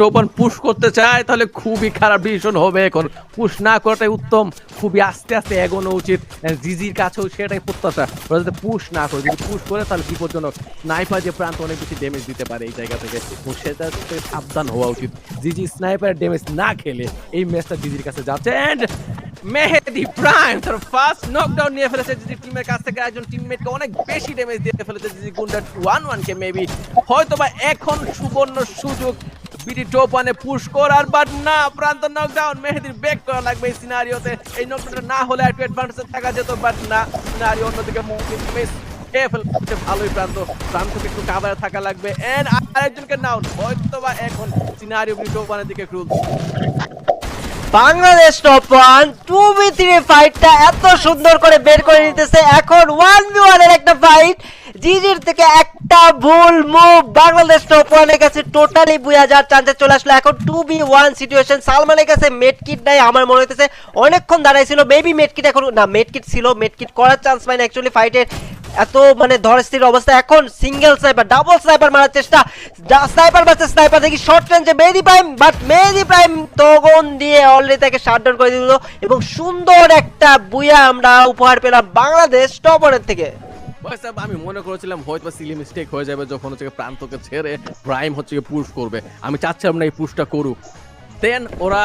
টোপন push করতে চায় তাহলে খুবই খারাপ ডিসিশন হবে। এখন পুশ না করাটাই উত্তম, খুবই আস্তে আস্তে এগোনো উচিত। জিজির কাছেও সেটাই প্রত্যাশা, ওরা যাতে পুশ না করে, যদি পুশ করে তাহলে বিপজ্জনক। স্নাইপার যে প্রান্ত অনেক বেশি ড্যামেজ দিতে পারে এই জায়গা থেকে, এবং সেটা থেকে সাবধান হওয়া উচিত। জিজি স্নাইপার ড্যামেজ না খেলে এই ম্যাচটা জিজির কাছে যাচ্ছে। এন্ড মেহেদি প্রাইম তার ফার্স্ট নকডাউন নিয়ে ফেলেছে জিজি টিমের কাছ থেকে। একজন টিমমেটকে অনেক বেশি ড্যামেজ দিয়ে ফেলেছে জিজি গুন্ডা 1-1 কে মেবি হয়তোবা এখন সুবর্ণ সুযোগ বিডি টপ ওয়ানে পুশ করার, বাট না, প্রান্ত নকডাউন। মেহেদির ব্যাক করা লাগবে এই সিনারিওতে। এই নকডাউনটা না হলে একটু অ্যাডভান্টেজে থাকা যেত, বাট না, সিনারিও অন্যদিকে মিস খেয়ে ফেলছে। ভালোই প্রান্তকে একটু কাভারে থাকা লাগবে। এন্ড আরেকজনকে নাউন হয়তোবা এখন সিনারিও বিডি টপ ওয়ানের দিকে একটু বাংলাদেশ টপ ওয়ান 2v3 ফাইটটা এত সুন্দর করে বের করে নিতেছে। এখন 1v1 এর একটা ফাইট, জিজির থেকে একটা ভুল মুভ বাংলাদেশ টপ ওয়ানের কাছে টোটালি বুয়া যাওয়ার চান্সে চলে আসলো। এখন 2v1 সিচুয়েশন, সালমানের কাছে মেডকিট নাই আমার মনে হইতেছে, অনেকক্ষণ দাঁড়াইছিল, মেবি মেডকিট এখন না, মেডকিট ছিল, মেডকিট করার চান্স পায় না অ্যাকচুয়ালি ফাইটের এত মানে ধরস্থির অবস্থা। এখন সিঙ্গেল স্নাইপার, ডাবল স্নাইপার মারার চেষ্টা, স্নাইপার বাঁচছে, স্নাইপার দেখি শর্ট রেঞ্জে মেহেদি প্রাইম, বাট মেহেদি প্রাইম তখন দিয়ে অলরেডি তাকে শাটডাউন করে দিল, এবং সুন্দর একটা বুয়া আমরা উপহার পেলাম বাংলাদেশ টপ ওয়ানের থেকে। আমি মনে করেছিলাম হয়তো সিলি মিস্টেক হয়ে যাবে যখন হচ্ছে প্রান্তকে ছেড়ে প্রাইম হচ্ছে পুশ করবে। আমি চাচ্ছিলাম না এই পুশটা করুক, দেন ওরা